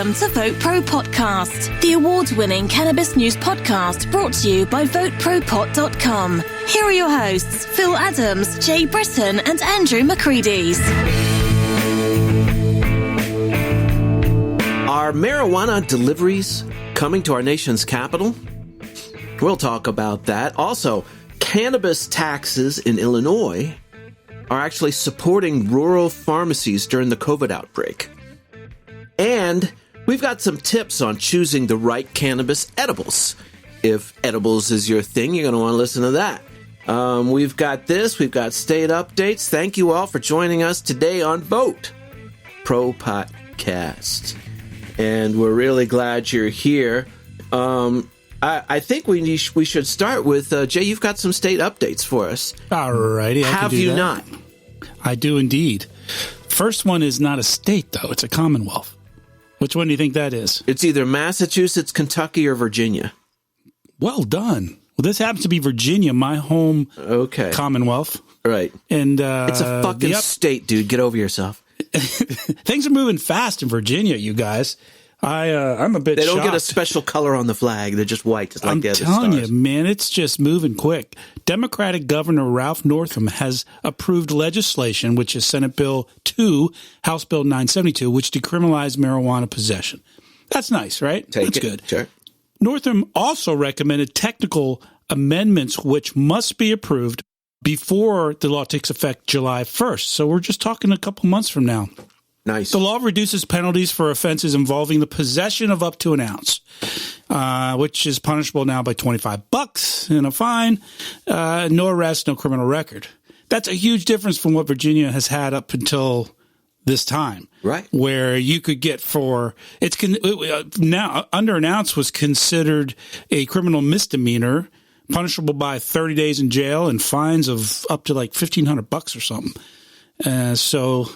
Welcome to VoteProPot-Cast, the award-winning cannabis news podcast brought to you by VoteProPot.com. Here are your hosts, Phil Adams, Jay Britton, and Andrew McCreadies. Are marijuana deliveries coming to our nation's capital? We'll talk about that. Also, cannabis taxes in Illinois are actually supporting rural pharmacies during the COVID outbreak. And we've got some tips on choosing the right cannabis edibles. If edibles is your thing, you're going to want to listen to that. We've got this. We've got state updates. Thank you all for joining us today on VoteProPot-Cast. And we're really glad you're here. I think we should start with, Jay, you've got some state updates for us. All righty. Have you not? I do indeed. First one is not a state, though. It's a commonwealth. Which one do you think that is? It's either Massachusetts, Kentucky, or Virginia. Well done. Well, this happens to be Virginia, my home commonwealth. Right. And it's a fucking state, dude. Get over yourself. Things are moving fast in Virginia, you guys. I'm a bit shocked. They don't get a special color on the flag. They're just white, just like the other stars. I'm telling you, man, it's just moving quick. Democratic Governor Ralph Northam has approved legislation, which is Senate Bill 2, House Bill 972, which decriminalized marijuana possession. That's nice, right? That's good. Sure. Northam also recommended technical amendments which must be approved before the law takes effect July 1st. So we're just talking a couple months from now. Nice. The law reduces penalties for offenses involving the possession of up to an ounce, which is punishable now by $25 and a fine, no arrest, no criminal record. That's a huge difference from what Virginia has had up until this time. Right. Where you could get now under an ounce was considered a criminal misdemeanor, punishable by 30 days in jail and fines of up to like $1,500 or something. So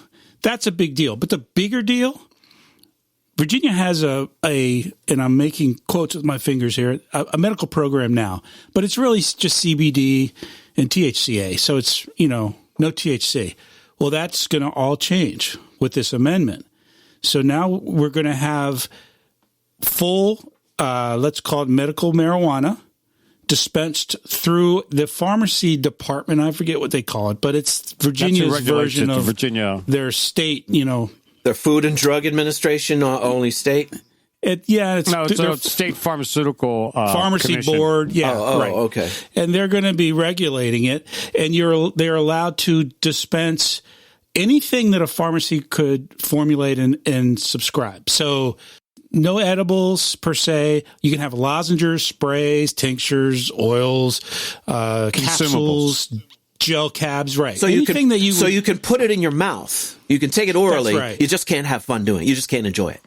that's a big deal. But the bigger deal, Virginia has and I'm making quotes with my fingers here, a medical program now, but it's really just CBD and THCA. So it's, no THC. Well, that's going to all change with this amendment. So now we're going to have full, let's call it medical marijuana, dispensed through the pharmacy department. I forget what they call it, but it's Virginia's version of their state, Their Food and Drug Administration, only state? It's state pharmaceutical pharmacy commission. Board. Yeah, right. Okay. And they're going to be regulating it, and they're allowed to dispense anything that a pharmacy could formulate and subscribe. So no edibles per se. You can have lozenges, sprays, tinctures, oils, capsules, gel cabs, right? So you can put it in your mouth. You can take it orally. That's right. You just can't have fun doing it. You just can't enjoy it.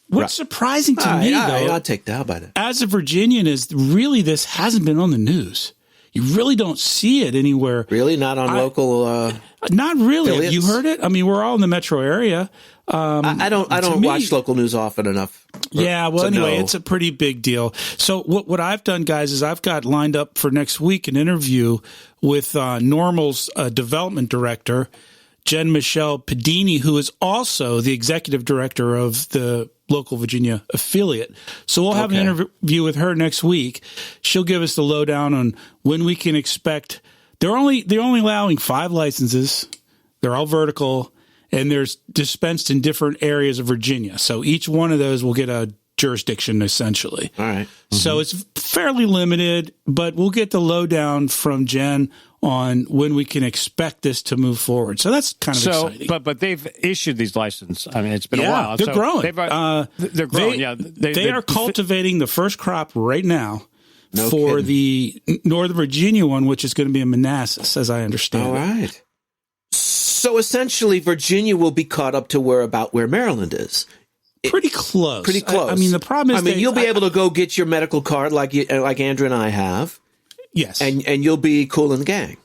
What's surprising to me, though, I'll take that about it. As a Virginian, is really this hasn't been on the news. You really don't see it anywhere. Really, not on local. Not really. affiliates? Have you heard it? I mean, we're all in the metro area. I don't watch local news often enough. It's a pretty big deal. So what I've done, guys, is I've got lined up for next week an interview with Normal's development director, Jen Michelle Pedini, who is also the executive director of the local Virginia affiliate. So we'll have an interview with her next week. She'll give us the lowdown on when we can expect. They're only allowing 5 licenses. They're all vertical, and they're dispensed in different areas of Virginia. So each one of those will get a jurisdiction, essentially. All right. Mm-hmm. So it's fairly limited, but we'll get the lowdown from Jen on when we can expect this to move forward. So that's kind of exciting. But they've issued these licenses. I mean, it's been a while. They're growing. They're growing, They are cultivating the first crop right now for the Northern Virginia one, which is going to be in Manassas, as I understand it. All right. So essentially, Virginia will be caught up to where Maryland is. Pretty close. Pretty close. I mean, the problem is, you'll be able to go get your medical card like Andrew and I have. Yes. And you'll be cool in the gang.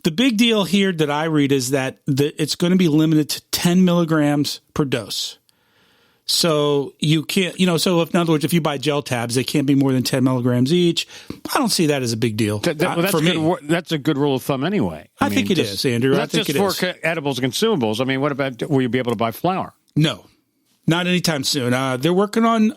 The big deal here that I read is that it's going to be limited to 10 milligrams per dose. So you can't, so if, in other words, if you buy gel tabs, they can't be more than 10 milligrams each. I don't see that as a big deal. For me. That's a good rule of thumb anyway. I think it is, Andrew. That's just for edibles and consumables. I mean, what about, will you be able to buy flour? No. Not anytime soon. They're working on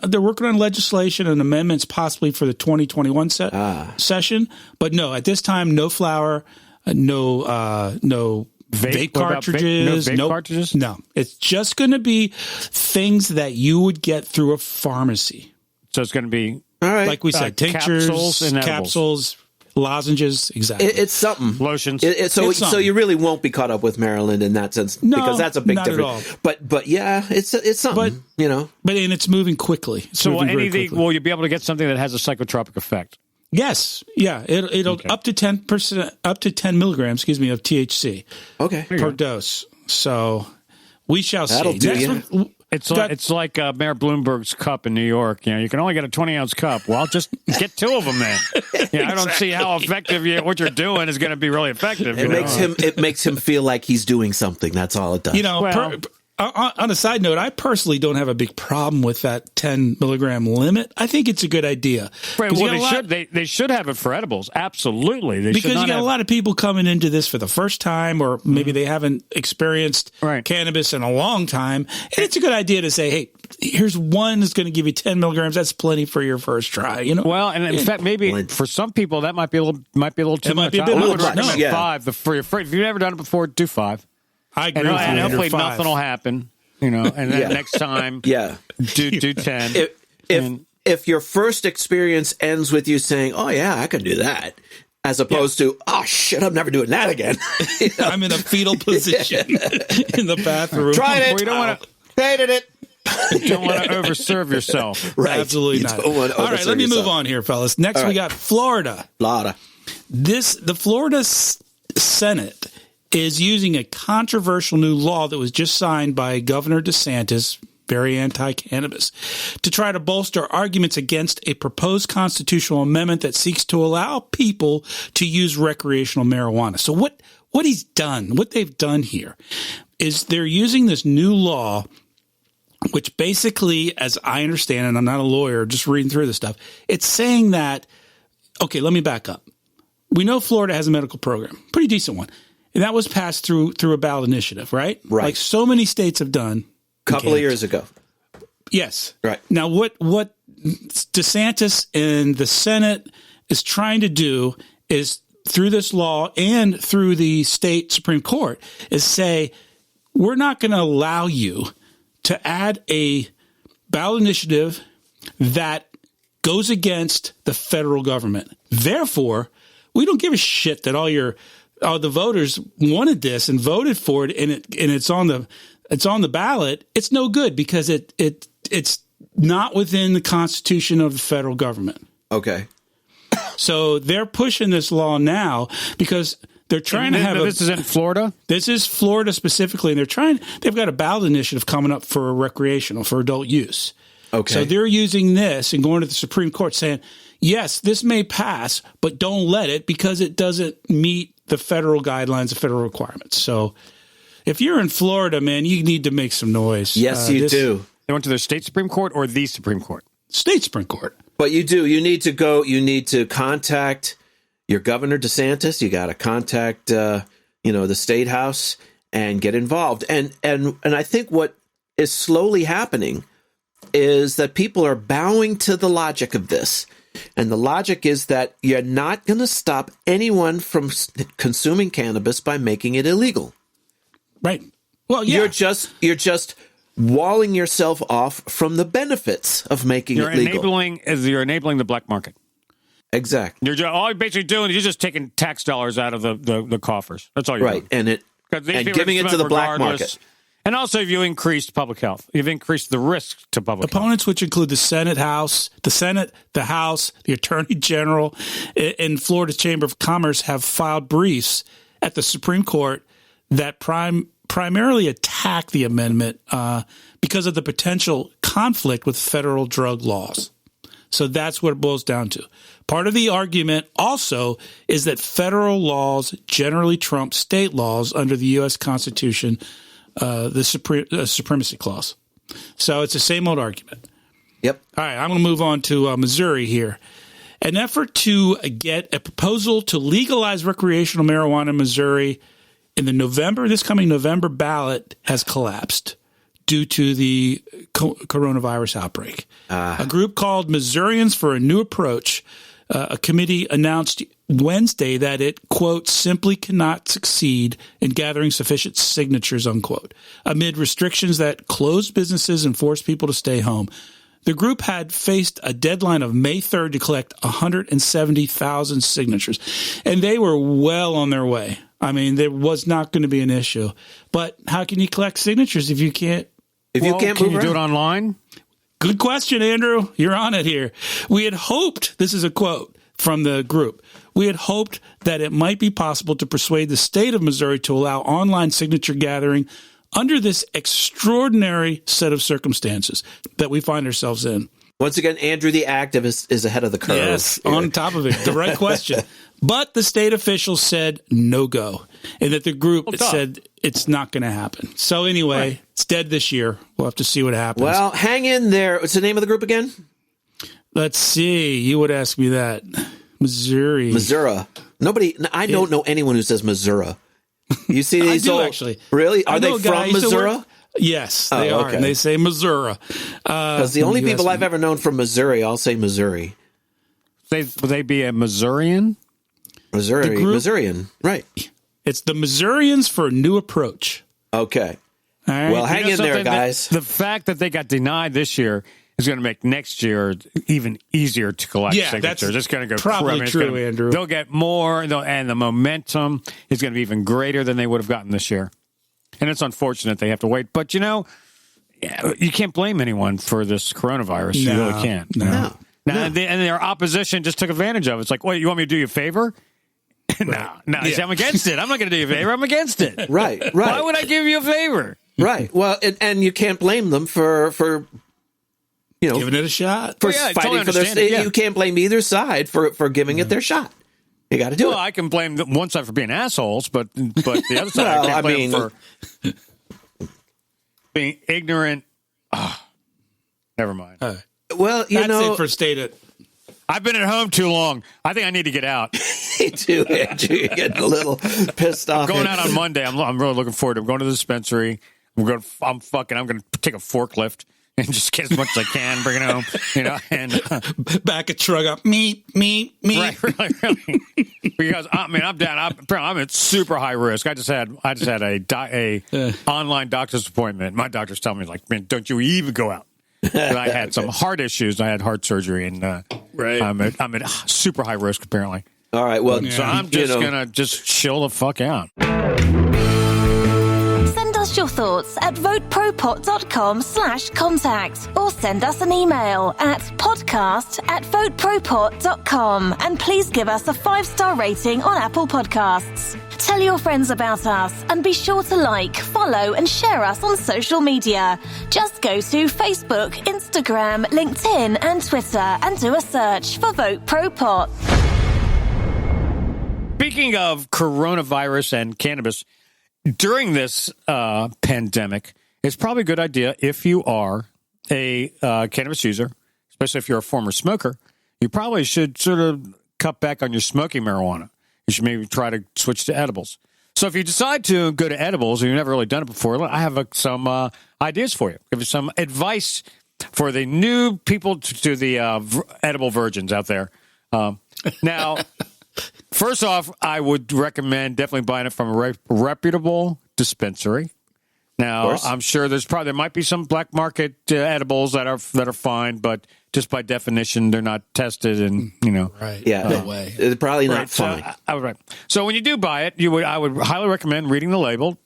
legislation and amendments possibly for the 2021 session. But no, at this time, no flour, no vape cartridges. No vape cartridges? No. It's just going to be things that you would get through a pharmacy. So it's going to be, all right, like we said, tinctures, capsules, capsules, lozenges, exactly. It's something. Lotions. So you really won't be caught up with Maryland in that sense, because that's a big difference. But yeah, it's something. But and it's moving quickly. Will you be able to get something that has a psychotropic effect? Yes. Yeah. It'll up to 10%, up to 10 milligrams, of THC. Okay. Per dose. So we shall That'll see. Do It's like Mayor Bloomberg's cup in New York. You can only get a 20-ounce cup. Well, just get 2 of them then. I don't see how effective what you're doing is going to be really effective. It makes him feel like he's doing something. That's all it does. On a side note, I personally don't have a big problem with that 10 milligram limit. I think it's a good idea. Right. Well, they should have it for edibles. Absolutely. Because you got a lot of people coming into this for the first time, or maybe they haven't experienced cannabis in a long time. And it's a good idea to say, hey, here's one that's going to give you 10 milligrams. That's plenty for your first try. Well, and in fact, maybe for some people that might be a little too much. I would recommend 5. If you've never done it before, do 5. I agree with you. And hopefully nothing will happen, and then next time, do 10. If your first experience ends with you saying, "Oh yeah, I can do that," as opposed to, "Oh shit, I'm never doing that again," I'm in a fetal position in the bathroom. Tried it. We don't want to. Hated it. You don't want to overserve yourself. Right. Absolutely not. All right, let me move on here, fellas. Next, we got Florida. The Florida Senate is using a controversial new law that was just signed by Governor DeSantis, very anti-cannabis, to try to bolster arguments against a proposed constitutional amendment that seeks to allow people to use recreational marijuana. So what they've done here is they're using this new law, which basically, as I understand, and I'm not a lawyer, just reading through this stuff, it's saying that, okay, let me back up. We know Florida has a medical program, pretty decent one. And that was passed through a ballot initiative, right? Right. Like so many states have done. A couple of years ago. Yes. Right. Now, what DeSantis and the Senate is trying to do is, through this law and through the state Supreme Court, is say, we're not going to allow you to add a ballot initiative that goes against the federal government. Therefore, we don't give a shit that the voters wanted this and voted for it, and it's on the ballot. It's no good because it's not within the Constitution of the federal government. Okay. So they're pushing this law now because they're trying to have this is in Florida? This is Florida specifically, and they've got a ballot initiative coming up for recreational, for adult use. Okay. So they're using this and going to the Supreme Court saying, yes, this may pass, but don't let it because it doesn't meet the federal guidelines, the federal requirements. So if you're in Florida, man, you need to make some noise. Yes, you do. They went to their state Supreme Court or the Supreme Court? State Supreme Court. But you do. You need to go. You need to contact your Governor DeSantis. You got to contact, the State House and get involved. And I think what is slowly happening is that people are bowing to the logic of this. And the logic is that you're not going to stop anyone from consuming cannabis by making it illegal. Right. Well, yeah. You're just walling yourself off from the benefits of making it legal. You're enabling the black market. Exactly. All you're basically doing is you're just taking tax dollars out of the coffers. That's all you're doing. And giving it to the black market. And also, you increased public health. You've increased the risk to public Opponents, health. which include the Senate, the House, the Attorney General, and Florida's Chamber of Commerce, have filed briefs at the Supreme Court that primarily attack the amendment because of the potential conflict with federal drug laws. So that's what it boils down to. Part of the argument also is that federal laws generally trump state laws under the U.S. Constitution, the Supremacy Clause. So it's the same old argument. Yep. All right, I'm going to move on to Missouri here. An effort to get a proposal to legalize recreational marijuana in Missouri in this coming November ballot has collapsed due to the coronavirus outbreak. A group called Missourians for a New Approach, a committee announced Wednesday that it, quote, simply cannot succeed in gathering sufficient signatures, unquote, amid restrictions that closed businesses and forced people to stay home. The group had faced a deadline of May 3rd to collect 170,000 signatures, and they were well on their way. I mean, there was not going to be an issue. But how can you collect signatures if you can't? If you can't move can you around? do it online? Good question, Andrew. You're on it here. We had hoped, this is a quote from the group, we had hoped that it might be possible to persuade the state of Missouri to allow online signature gathering under this extraordinary set of circumstances that we find ourselves in. Once again, Andrew the activist is ahead of the curve. Yes, on top of it. The right question. But the state officials said no go, and that the group said it's not going to happen. So anyway, It's dead this year. We'll have to see what happens. Well, hang in there. What's the name of the group again? Let's see. You would ask me that. Missouri. Nobody. I don't know anyone who says Missouri. You see these I do, old, actually. Really? Are they from Missouri? Yes, they are, and they say Missouri. Because the only people I've ever known from Missouri, I'll say Missouri. Would they be a Missourian? Missourian, right. It's the Missourians for a New Approach. Okay. All right. Well, hang in there, guys. The fact that they got denied this year is going to make next year even easier to collect signatures. It's going to go probably true, Andrew. They'll get more, and the momentum is going to be even greater than they would have gotten this year. And it's unfortunate they have to wait. But, you can't blame anyone for this coronavirus. You really can't. No. And their opposition just took advantage of it. It's like, wait, you want me to do you a favor? No. See, I'm against it. I'm not going to do you a favor. I'm against it. Right. Why would I give you a favor? Right. Well, and you can't blame them for giving it a shot. For fighting for their state. You can't blame either side for giving it their shot. You got to do it. Well, I can blame one side for being assholes, but the other side I can't blame them for being ignorant. Never mind. Well, That's it for state. I've been at home too long. I think I need to get out. Me too, Andrew. You're getting a little pissed off. I'm going out on Monday. I'm really looking forward to it. I'm going to the dispensary. I'm going to take a forklift and just get as much as I can, bring it home, and back a truck up, meat. Right, really. Because I'm down. I'm at super high risk. I just had a online doctor's appointment. My doctor's telling me, like, man, don't you even go out. And I had some heart issues. I had heart surgery, and I'm at super high risk apparently. All right, well, so I'm just gonna chill the fuck out. Send us your thoughts at VoteProPot.com/contact or send us an email at podcast@VoteProPot.com, and please give us a 5-star rating on Apple Podcasts. Tell your friends about us and be sure to like, follow and share us on social media. Just go to Facebook, Instagram, LinkedIn and Twitter and do a search for Vote Pro Pot. Speaking of coronavirus and cannabis, during this pandemic, it's probably a good idea if you are a cannabis user, especially if you're a former smoker, you probably should sort of cut back on your smoking marijuana. You should maybe try to switch to edibles. So if you decide to go to edibles and you've never really done it before, I have some ideas for you. Give you some advice for the new people to the edible virgins out there. Now, first off, I would recommend definitely buying it from a reputable dispensary. Now, I'm sure there might be some black market edibles that are fine, but just by definition, they're not tested, and right? Yeah, no way. It's probably not fine. So when you do buy it, I would highly recommend reading the label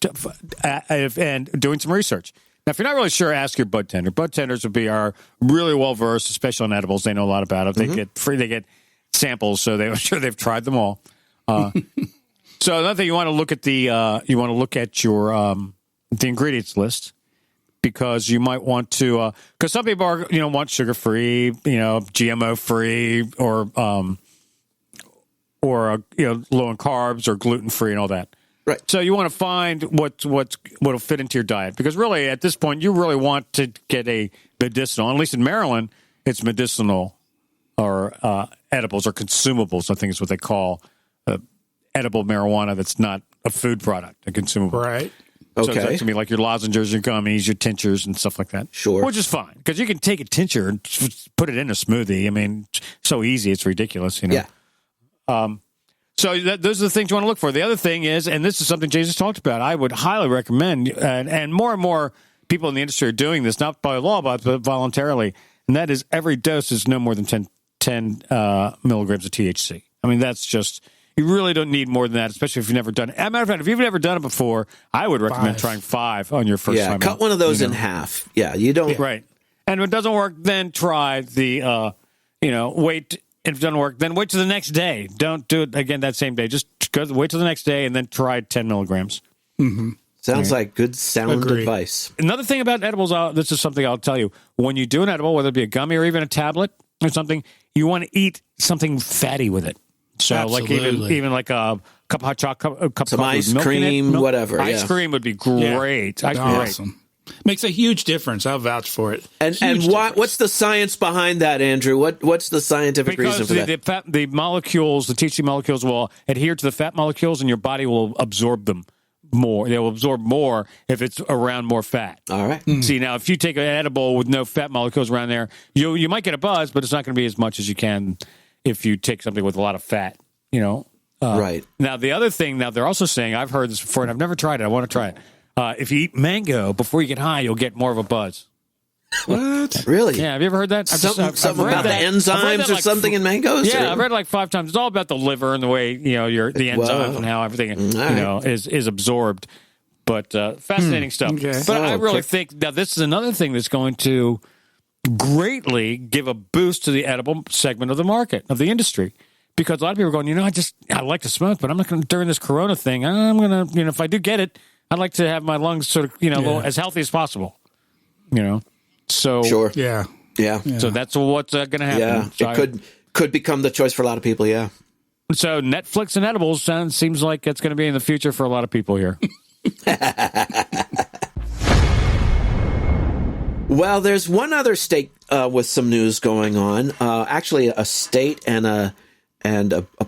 and doing some research. Now, if you're not really sure, ask your bud tender. Bud tenders are really well versed, especially on edibles. They know a lot about it. They get samples, so I'm sure they've tried them all. So another thing, you want to look at your the ingredients list, because you might want to, because some people are, want sugar-free, GMO-free, or low in carbs or gluten-free and all that. Right. So you want to find what'll fit into your diet, because really at this point you really want to get a medicinal. At least in Maryland, it's medicinal or edibles or consumables. I think is what they call edible marijuana. That's not a food product, a consumable. Right. So Okay. that's going to be like your lozenges, your gummies, your tinctures, and stuff like that. Sure. Which is fine, because you can take a tincture and put it in a smoothie. I mean, so easy, it's ridiculous, you know? Yeah. So those are the things you want to look for. The other thing is, and this is something Jesus talked about, I would highly recommend, and more people in the industry are doing this, not by law, but voluntarily, and that is every dose is no more than 10 milligrams of THC. I mean, that's just... You really don't need more than that, especially if you've never done it. As a matter of fact, if you've never done it before, I would recommend trying 5 on your first time. Cut one of those in half. Yeah, you don't. Right. And if it doesn't work, then try the, wait. If it doesn't work, then wait till the next day. Don't do it again that same day. Just wait till the next day and then try 10 milligrams. Mm-hmm. Sounds like good sound Agreed. advice. Another thing about edibles, this is something I'll tell you. When you do an edible, whether it be a gummy or even a tablet or something, you want to eat something fatty with it. So, Absolutely. like even like a cup of hot chocolate, a cup Some of coffee ice with milk in cream, it. whatever, Ice yeah. cream would be great. Yeah. Great. Awesome. Makes a huge difference. I'll vouch for it. And what's the science behind that, Andrew? What's the scientific reason for that? The molecules, the THC molecules will adhere to the fat molecules, and your body will absorb them more. They will absorb more if it's around more fat. All right. See, now, if you take an edible with no fat molecules around there, you might get a buzz, but it's not going to be as much as you can if you take something with a lot of fat, Right. Now, the other thing, they're also saying, I've heard this before, and I've never tried it. I want to try it. If you eat mango before you get high, you'll get more of a buzz. What? Really? Yeah, have you ever heard that? Something about the I've read enzymes that or something in mangoes? Yeah, or? I've read it like 5 times. It's all about the liver and the way, the enzymes and how everything, is absorbed. But fascinating stuff. Okay. But I really think now this is another thing that's going to greatly give a boost to the edible segment of the market, of the industry. Because a lot of people are going, I like to smoke, but I'm not going to, during this Corona thing, I'm going to, if I do get it, I'd like to have my lungs sort of, as healthy as possible. So. Sure. Yeah. Yeah. So that's what's going to happen. Yeah. So It could become the choice for a lot of people, yeah. So Netflix and edibles seems like it's going to be in the future for a lot of people here. Well, there's one other state with some news going on. Actually, a state and a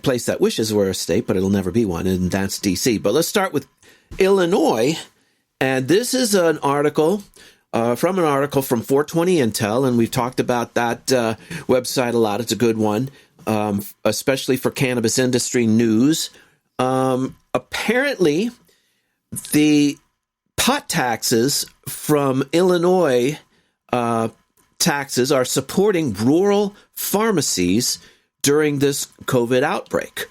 place that wishes were a state, but it'll never be one, and that's D.C. But let's start with Illinois. And this is an article from 420 Intel, and we've talked about that website a lot. It's a good one, especially for cannabis industry news. Apparently, the pot taxes from Illinois taxes are supporting rural pharmacies during this COVID outbreak.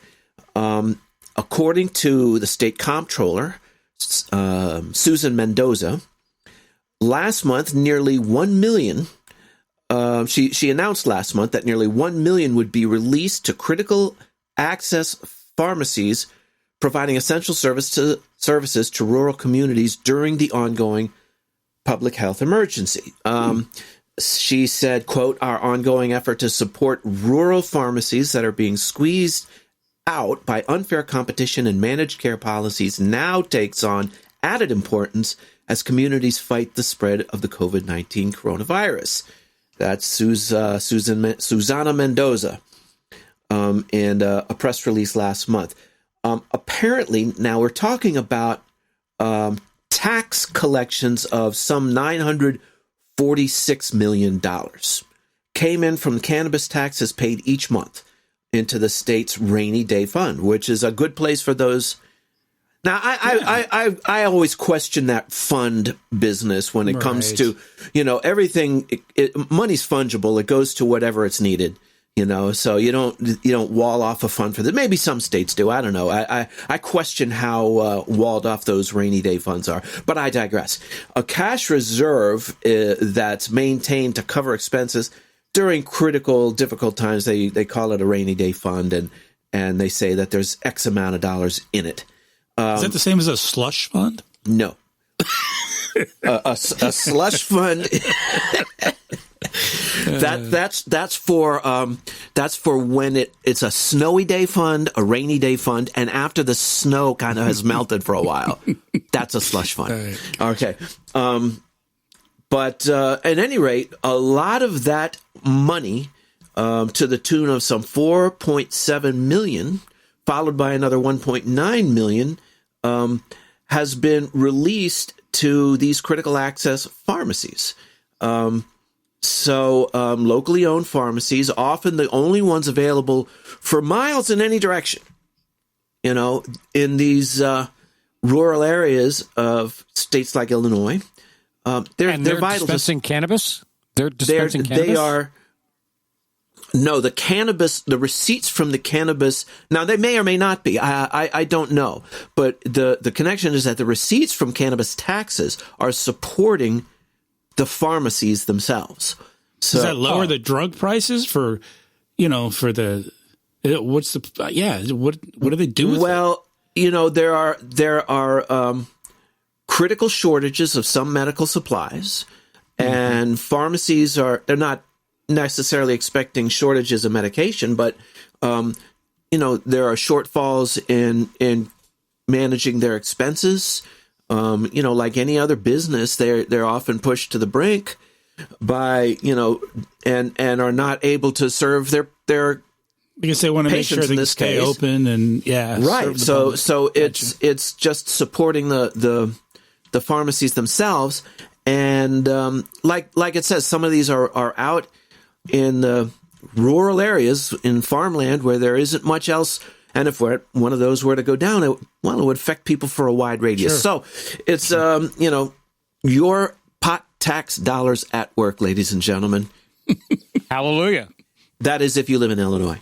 According to the state comptroller, Susan Mendoza, last month, nearly 1 million, she announced last month that nearly 1 million would be released to critical access pharmacies providing essential services to rural communities during the ongoing public health emergency. She said, quote, "Our ongoing effort to support rural pharmacies that are being squeezed out by unfair competition and managed care policies now takes on added importance as communities fight the spread of the COVID-19 coronavirus." That's Susana Mendoza in a press release last month. Apparently, now we're talking about tax collections of some $946 million came in from cannabis taxes paid each month into the state's rainy day fund, which is a good place for those. Now, I always question that fund business when it comes to, everything. Money's fungible. It goes to whatever it's needed. So you don't wall off a fund for that. Maybe some states do. I don't know. I question how walled off those rainy day funds are. But I digress. A cash reserve that's maintained to cover expenses during critical, difficult times. They call it a rainy day fund, and they say that there's X amount of dollars in it. Is that the same as a slush fund? No. a slush fund. That's for when it's a snowy day fund, a rainy day fund, and after the snow kind of has melted for a while. That's a slush fund. Right. Okay. But at any rate, a lot of that money, to the tune of some 4.7 million, followed by another 1.9 million, has been released to these critical access pharmacies. Locally owned pharmacies, often the only ones available for miles in any direction, in these rural areas of states like Illinois. They're vital. Dispensing cannabis? They're dispensing cannabis? They are. No, the cannabis, the receipts from the cannabis. Now, they may or may not be. I don't know. But the connection is that the receipts from cannabis taxes are supporting the pharmacies themselves. So, does that lower the drug prices for what do they do with it? Well, there are critical shortages of some medical supplies, and pharmacies they're not necessarily expecting shortages of medication, but there are shortfalls in managing their expenses. Like any other business, they're often pushed to the brink by and are not able to serve their because they want to make sure they can stay open and right. So it's just supporting the pharmacies themselves, and like it says, some of these are out in the rural areas in farmland where there isn't much else. And if one of those were to go down, it would affect people for a wide radius. Sure. So it's, your pot tax dollars at work, ladies and gentlemen. Hallelujah. That is if you live in Illinois.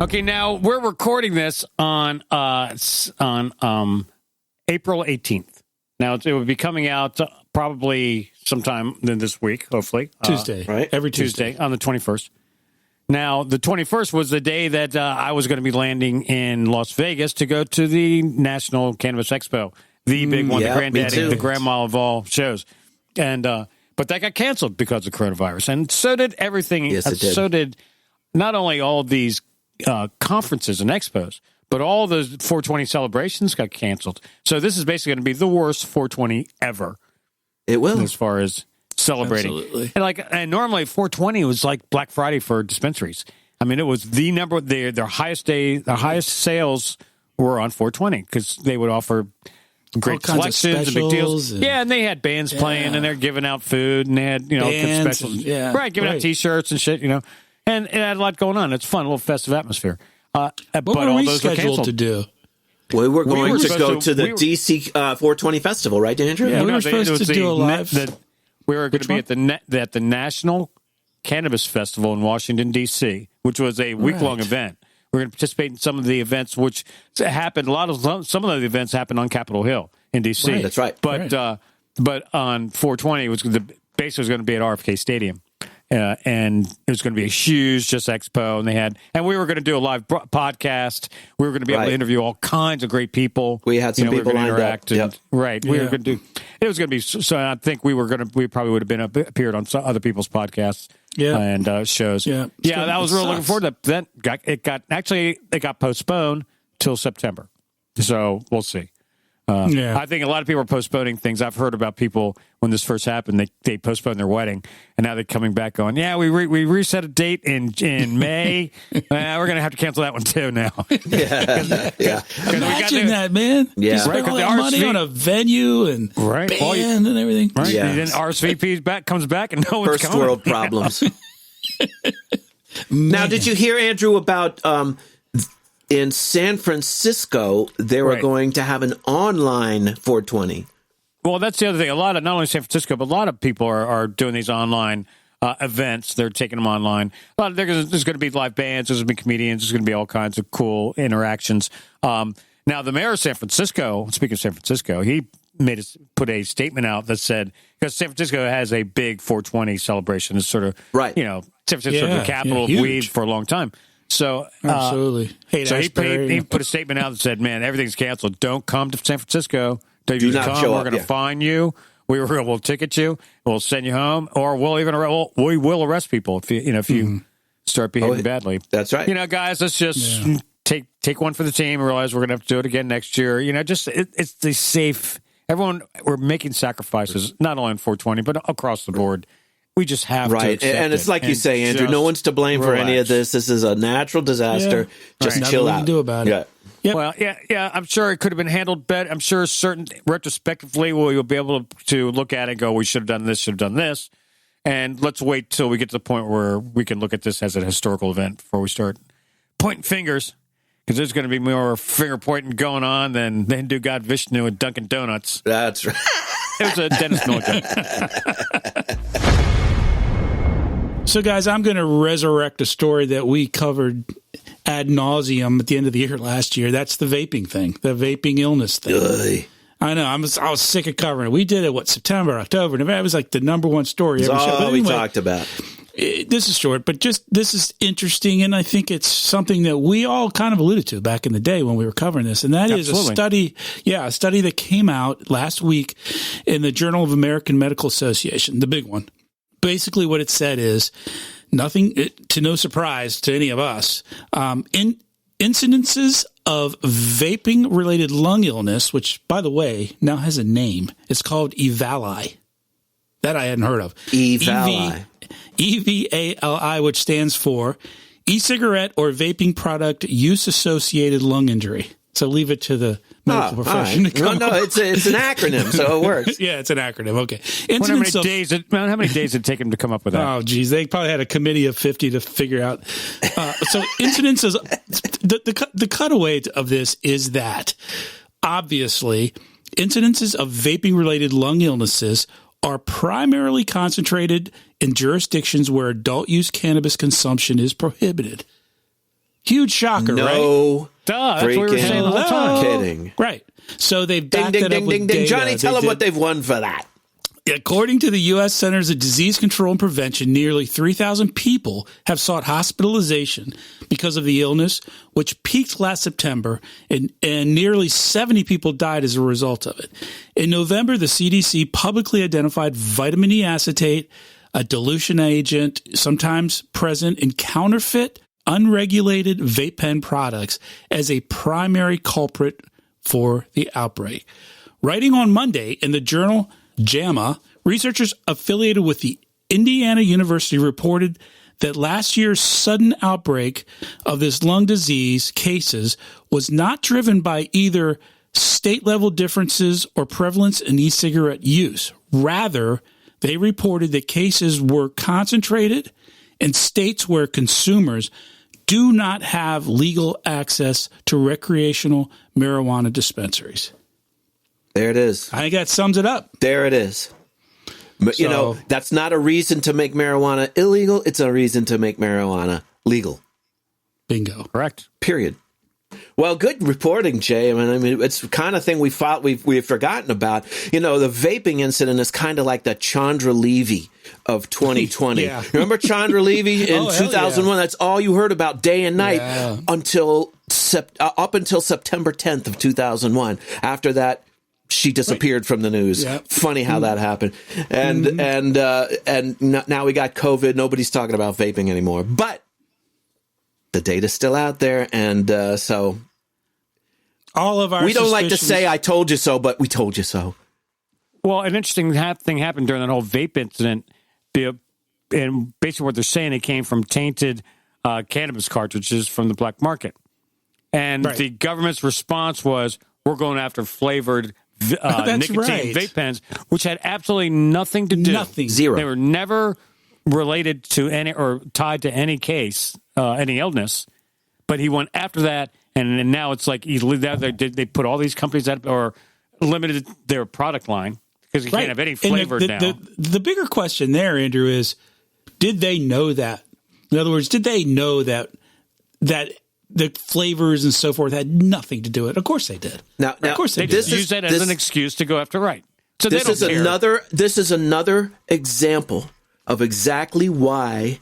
Okay, now we're recording this on April 18th. Now it will be coming out probably sometime this week, hopefully. Tuesday. Right? Every Tuesday. On the 21st. Now, the 21st was the day that I was going to be landing in Las Vegas to go to the National Cannabis Expo, the big one, the granddaddy, the grandma of all shows. And but that got canceled because of coronavirus. And so did everything. Yes, it did. So did not only all of these conferences and expos, but all those 420 celebrations got canceled. So this is basically going to be the worst 420 ever. It will. As far as celebrating. Absolutely. And normally 420 was like Black Friday for dispensaries. I mean, it was the number, their highest day, their highest sales were on 420 because they would offer great selections and big deals. And they had bands playing and they're giving out food and they had, specials. Giving out T-shirts and shit, And it had a lot going on. It's fun, a little festive atmosphere. What were we scheduled to do? We were going to go to the DC 420 Festival, right, Andrew? Yeah, we were supposed to do a live. We were going to be at the National Cannabis Festival in Washington, D.C., which was a week-long event. We're going to participate in some of the events, which happened. Some of the events happened on Capitol Hill in D.C. Right, that's right. But on 420, the base was going to be at RFK Stadium. And it was going to be a huge expo, and we were going to do a live podcast. We were going to be able to interview all kinds of great people. We had some people lined up. We were going to do. It was going to be so. I think we probably would have appeared on some other people's podcasts. And shows. That was really looking forward to that. Then it got postponed till September. So we'll see. I think a lot of people are postponing things. I've heard about people when this first happened, they postponed their wedding, and now they're coming back going, we reset a date in May. We're going to have to cancel that one too now. Imagine that, man. Yeah. You spend all that money on a venue and band and everything. Right. Yeah. And then RSVP comes back and no one's coming. First world problems. Now, did you hear, Andrew, about... in San Francisco, they were going to have an online 420. Well, that's the other thing. A lot of, not only San Francisco, but a lot of people are doing these online events. They're taking them online. There's going to be live bands. There's going to be comedians. There's going to be all kinds of cool interactions. Now, the mayor of San Francisco, speaking of San Francisco, he put a statement out that said, because San Francisco has a big 420 celebration. It's sort of, San Francisco is the capital of weed for a long time. So absolutely. He put a statement out that said, "Man, everything's canceled. Don't come to San Francisco. Do not come. Show We're up. going to fine you. We'll ticket you. We'll send you home, or we will arrest people if you start behaving badly." That's right. Guys, let's just take one for the team and realize we're going to have to do it again next year. It's the safe. Everyone, we're making sacrifices not only on 420 but across the board. We just have to accept and it's like you say, Andrew, no one's to blame for any of this. This is a natural disaster. Just chill out. Nothing we can do about it. Yep. Well, yeah. I'm sure it could have been handled better. I'm sure retrospectively we'll be able to look at it and go, we should have done this, should have done this. And let's wait till we get to the point where we can look at this as a historical event before we start pointing fingers. Because there's going to be more finger pointing going on than the Hindu god Vishnu and Dunkin' Donuts. That's right. It was a Dennis Miller joke. So, guys, I'm going to resurrect a story that we covered ad nauseum at the end of the year last year. That's the vaping thing, the vaping illness thing. Ugh. I know. I was sick of covering it. We did it, September, October, November. It was like the number one story. That's every show. all we talked about. This is short, but this is interesting, and I think it's something that we all kind of alluded to back in the day when we were covering this, and that is a study that came out last week in the Journal of American Medical Association, the big one. Basically what it said is, to no surprise to any of us, incidences of vaping-related lung illness, which, by the way, now has a name. It's called EVALI. That I hadn't heard of. EVALI. EVALI, which stands for e-cigarette or vaping product use-associated lung injury. So leave it to the medical profession. Right. It's an acronym, so it works. Yeah, it's an acronym. Okay. How many days did it take him to come up with that? Oh, geez. They probably had a committee of 50 to figure out. So incidences, the cutaway of this is that, obviously, incidences of vaping-related lung illnesses are primarily concentrated in jurisdictions where adult use cannabis consumption is prohibited. Huge shocker, right? No. Duh, that's what we were saying the whole time. Kidding. Right. So they've backed it up with data. Johnny, tell them what they've won for that. According to the U.S. Centers of Disease Control and Prevention, nearly 3,000 people have sought hospitalization because of the illness, which peaked last September, and nearly 70 people died as a result of it. In November, the CDC publicly identified vitamin E acetate, a dilution agent sometimes present in counterfeit, unregulated vape pen products, as a primary culprit for the outbreak. Writing on Monday in the journal JAMA, researchers affiliated with the Indiana University reported that last year's sudden outbreak of this lung disease cases was not driven by either state-level differences or prevalence in e-cigarette use. Rather, they reported that cases were concentrated in states where consumers do not have legal access to recreational marijuana dispensaries. There it is. I think that sums it up. There it is. But, that's not a reason to make marijuana illegal. It's a reason to make marijuana legal. Bingo. Correct. Period. Well, good reporting, Jay. I mean, it's the kind of thing we've forgotten about. The vaping incident is kind of like the Chandra Levy of 2020. Yeah. Remember Chandra Levy in 2001? Yeah. That's all you heard about day and night up until September 10th of 2001. After that, she disappeared from the news. Yep. Funny how that happened. And now we got COVID. Nobody's talking about vaping anymore. But the data's still out there, and so all of our we don't like to say "I told you so," but we told you so. Well, an interesting thing happened during that whole vape incident, and basically what they're saying, it came from tainted cannabis cartridges from the black market, and the government's response was, "We're going after flavored." Nicotine vape pens, which had absolutely nothing to do. Nothing. Zero. They were never related to any or tied to any case, any illness. But he went after that, and now it's like they put all these companies that or limited their product line because you can't have any flavor now. The bigger question there, Andrew, is did they know that? In other words, did they know that the flavors and so forth had nothing to do with it? Of course they did. Now of course they just use that as an excuse to go after So this is another example of exactly why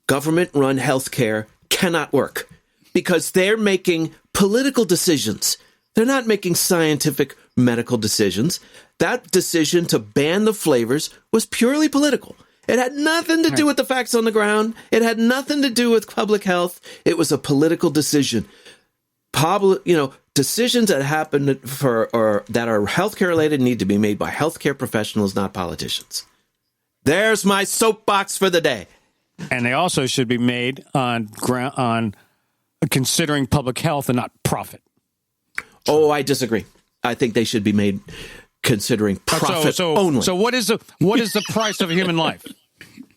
government-run healthcare cannot work, because they're making political decisions. They're not making scientific medical decisions. That decision to ban the flavors was purely political. It had nothing to do with the facts on the ground. It had nothing to do with public health. It was a political decision. Decisions that happen or that are healthcare related need to be made by healthcare professionals, not politicians. There's my soapbox for the day. And they also should be made on considering public health and not profit. Oh, I disagree. I think they should be made considering profit only. So what is the price of a human life?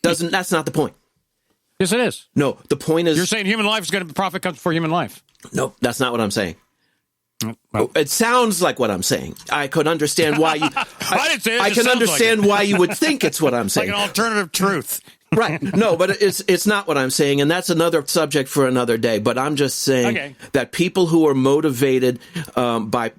That's not the point. Yes, it is. No, the point is... You're saying human life is going to be profit comes before human life. No, that's not what I'm saying. Well, it sounds like what I'm saying. I could understand why you... I didn't say it. I can understand why you would think it's what I'm saying. Like an alternative truth. Right. No, but it's not what I'm saying, and that's another subject for another day. But I'm just saying that people who are motivated by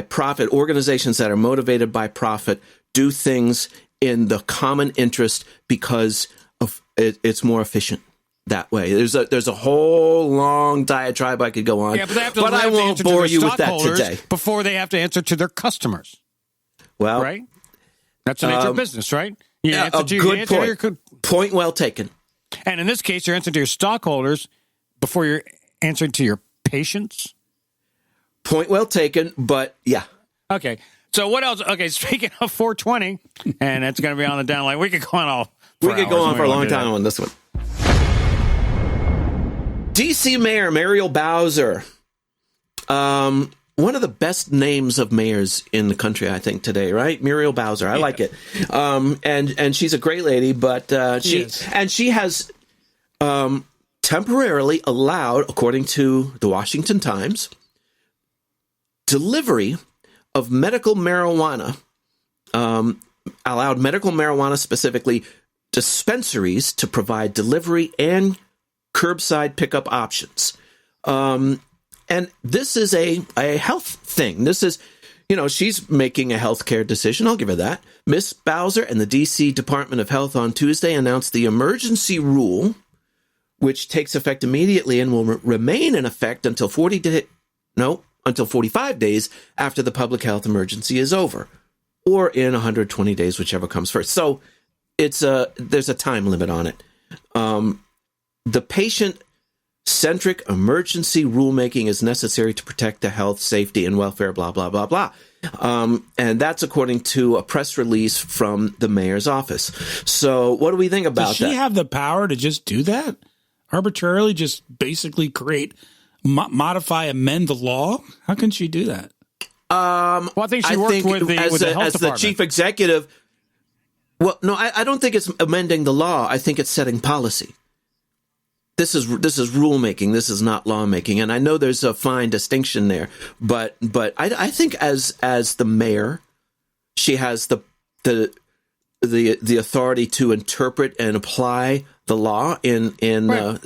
profit, organizations that are motivated by profit, do things in the common interest because of it's more efficient that way. There's a whole long diatribe I could go on, but I won't bore you with that today. Before they have to answer to their customers. Well, right? That's the nature of business, right? Yeah, a good point. Point well taken. And in this case, you're answering to your stockholders before you're answering to your patients. Point well taken, but yeah. Okay. So what else? Okay, speaking of 420, and it's going to be on the downline. We could go on for a long time on this one. D.C. Mayor Muriel Bowser. One of the best names of mayors in the country, I think, today, right? Muriel Bowser. I like it. And she's a great lady, but she has temporarily allowed, according to the Washington Times, delivery of medical marijuana, allowed medical marijuana, specifically dispensaries, to provide delivery and curbside pickup options. And this is a health thing. This is, she's making a healthcare decision. I'll give her that. Miss Bowser and the D.C. Department of Health on Tuesday announced the emergency rule, which takes effect immediately and will remain in effect until 45 days after the public health emergency is over, or in 120 days, whichever comes first. So there's a time limit on it. The patient-centric emergency rulemaking is necessary to protect the health, safety, and welfare, blah, blah, blah, blah. And that's according to a press release from the mayor's office. So what do we think about that? Does she have the power to just do that? Arbitrarily just basically modify, amend the law? How can she do that? Well, I think she worked with the health department. The chief executive. Well, no, I don't think it's amending the law. I think it's setting policy. This is rulemaking. This is not lawmaking, and I know there's a fine distinction there. But I think as the mayor, she has the authority to interpret and apply the law in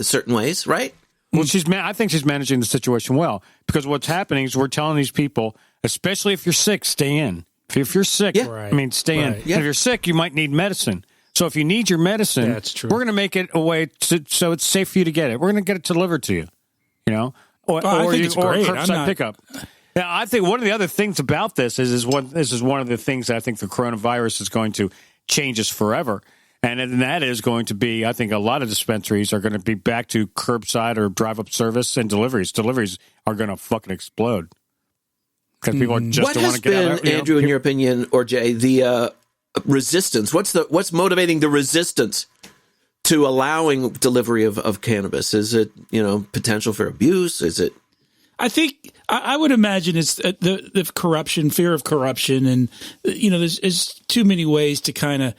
certain ways, right? Well, I think she's managing the situation well, because what's happening is we're telling these people, especially if you're sick, stay in. If you're sick, stay in. Yeah. If you're sick, you might need medicine. So if you need your medicine, that's true. We're going to make it a way so it's safe for you to get it. We're going to get it delivered to you, or I think it's great. Curbside pickup. Now, I think one of the other things about this is one of the things that I think the coronavirus is going to change us forever. And that is going to be, I think a lot of dispensaries are going to be back to curbside or drive-up service and deliveries. Deliveries are going to fucking explode. Because people just don't want to get out. What has been, Andrew, in your opinion, or Jay, the resistance? What's motivating the resistance to allowing delivery of cannabis? Is it, potential for abuse? Is it? I think I would imagine it's the corruption, fear of corruption, and there's too many ways to kind of.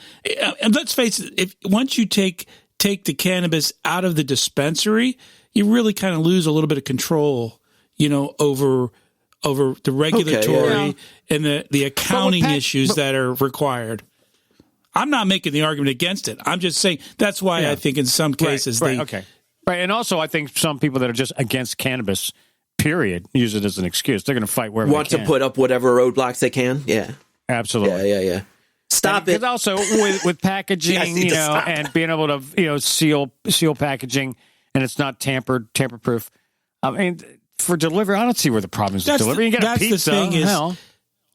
And let's face it, once you take the cannabis out of the dispensary, you really kind of lose a little bit of control, over the regulatory and the accounting issues that are required. I'm not making the argument against it. I'm just saying that's why I think in some cases right, and also I think some people that are just against cannabis. Period. Use it as an excuse. They're going to fight wherever they can. Want to put up whatever roadblocks they can. Yeah, absolutely. Yeah. Stop it. Because also with packaging, and being able to seal packaging, and it's not tamper-proof. I mean, for delivery, I don't see where the problem is with delivery. You get a pizza. The thing is,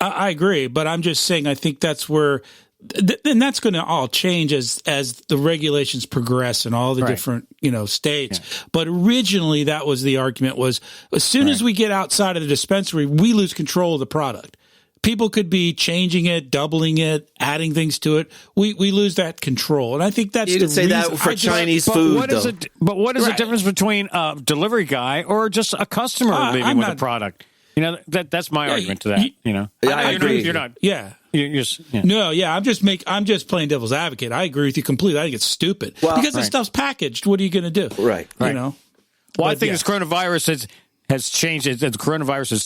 I agree, but I'm just saying I think that's where. Then that's going to all change as the regulations progress in all the different states. Yeah. But originally, that was the argument: was as soon as we get outside of the dispensary, we lose control of the product. People could be changing it, doubling it, adding things to it. We lose that control, and I think that's you the could say reason. that for Chinese food. What is the difference between a delivery guy or just a customer leaving with a product? That's my argument to that. I agree. You're not. Yeah. You're just, No, yeah, I'm just playing devil's advocate. I agree with you completely. I think it's stupid because this stuff's packaged. What are you going to do? Right. Well, I think this coronavirus has changed it. The coronavirus has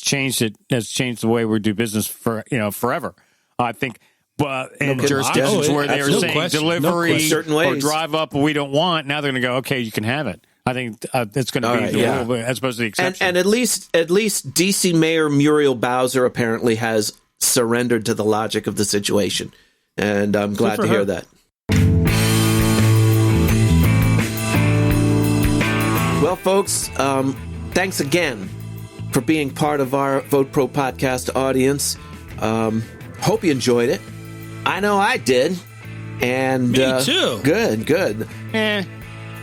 changed the way we do business forever. I think. But in jurisdictions where they were saying delivery or drive up, we don't want. Now they're going to go, okay, you can have it. I think it's going to be the rule as opposed to the exception. And at least D.C. Mayor Muriel Bowser apparently has surrendered to the logic of the situation, and I'm glad to hear that. Well, folks, thanks again for being part of our Vote Pro podcast audience. Hope you enjoyed it. I know I did. And me too. Good.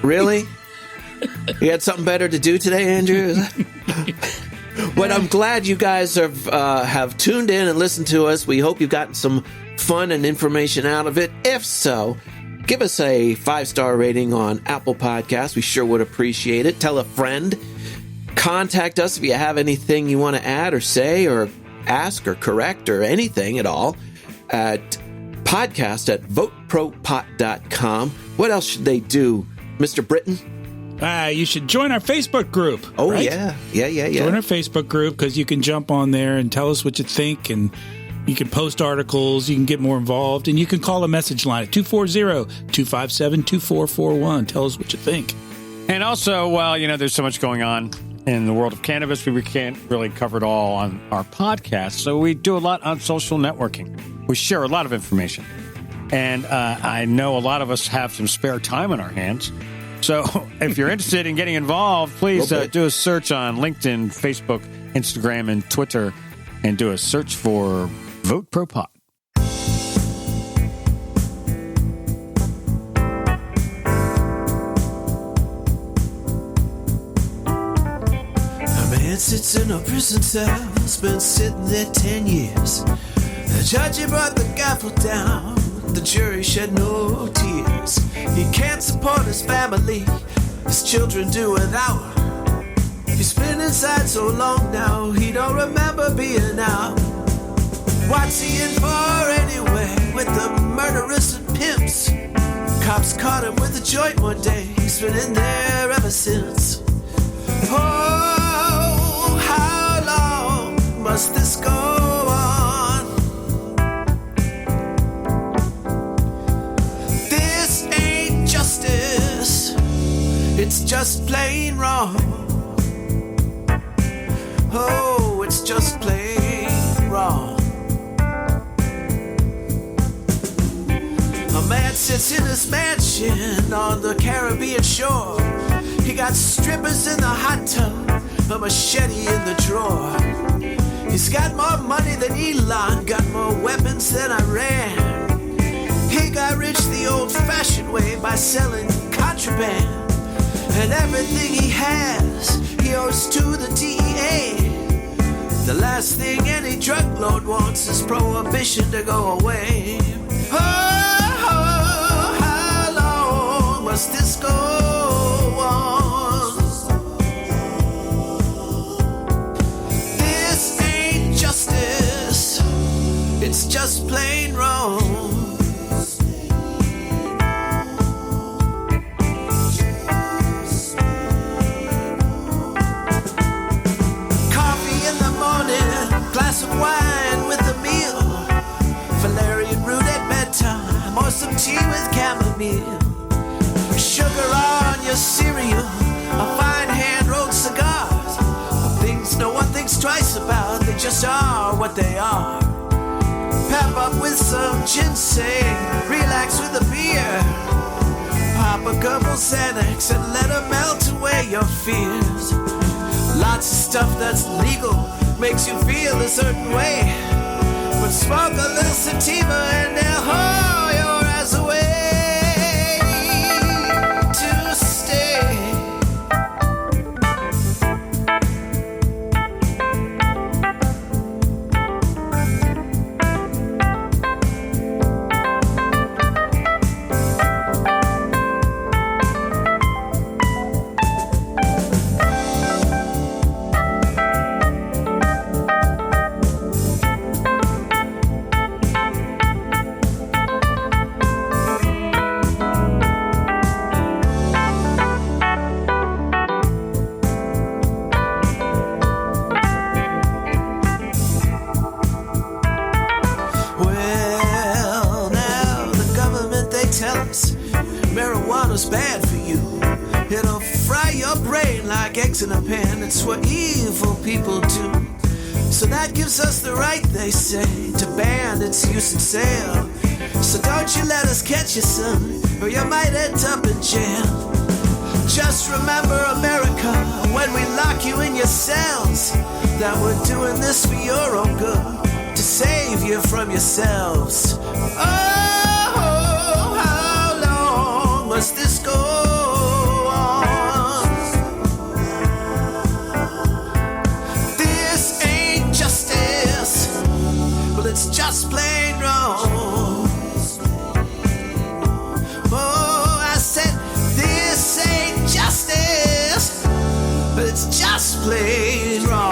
Really? You had something better to do today, Andrew? But I'm glad you guys have tuned in and listened to us. We hope you've gotten some fun and information out of it. If so, give us a 5-star rating on Apple Podcasts. We sure would appreciate it. Tell a friend. Contact us if you have anything you want to add or say or ask or correct or anything at all at podcast@VoteProPot.com. What else should they do, Mr. Britton? You should join our Facebook group. Oh, right? Yeah. Join our Facebook group because you can jump on there and tell us what you think, and you can post articles, you can get more involved, and you can call a message line at 240-257-2441. Tell us what you think. And also, there's so much going on in the world of cannabis, we can't really cover it all on our podcast, so we do a lot on social networking. We share a lot of information. And I know a lot of us have some spare time on our hands. So if you're interested in getting involved, please do a search on LinkedIn, Facebook, Instagram, and Twitter, and do a search for Vote Pro Pot. A man sits in a prison cell, has been sitting there 10 years. The judge, he brought the gavel down. The jury shed no tears. He can't support his family, his children do without. He's been inside so long now, he don't remember being out. What's he in for anyway, with the murderers and pimps? Cops caught him with a joint one day, he's been in there ever since. Oh, how long must this go on? It's just plain wrong. Oh, it's just plain wrong. A man sits in his mansion on the Caribbean shore. He got strippers in the hot tub, a machete in the drawer. He's got more money than Elon, got more weapons than Iran. He got rich the old-fashioned way by selling contraband. And everything he has, he owes to the DEA. The last thing any drug lord wants is prohibition to go away. Oh, how long must this go on? This ain't justice, it's just plain wrong. Glass of wine with a meal, valerian root at bedtime, or some tea with chamomile. Sugar on your cereal, a fine hand-rolled cigars. Things no one thinks twice about, they just are what they are. Pep up with some ginseng, relax with a beer. Pop a couple Xanax and let them melt away your fears. Lots of stuff that's legal makes you feel a certain way, but smoke a little sativa and they'll haul your ass away to stay. is bad for you. It'll fry your brain like eggs in a pan. It's what evil people do. So that gives us the right, they say, to ban its use and sale. So don't you let us catch you, son, or you might end up in jail. Just remember, America, when we lock you in your cells, that we're doing this for your own good, to save you from yourselves. Oh, how long must this go on? This ain't justice, well, it's just plain wrong. Oh, I said, this ain't justice, but it's just plain wrong.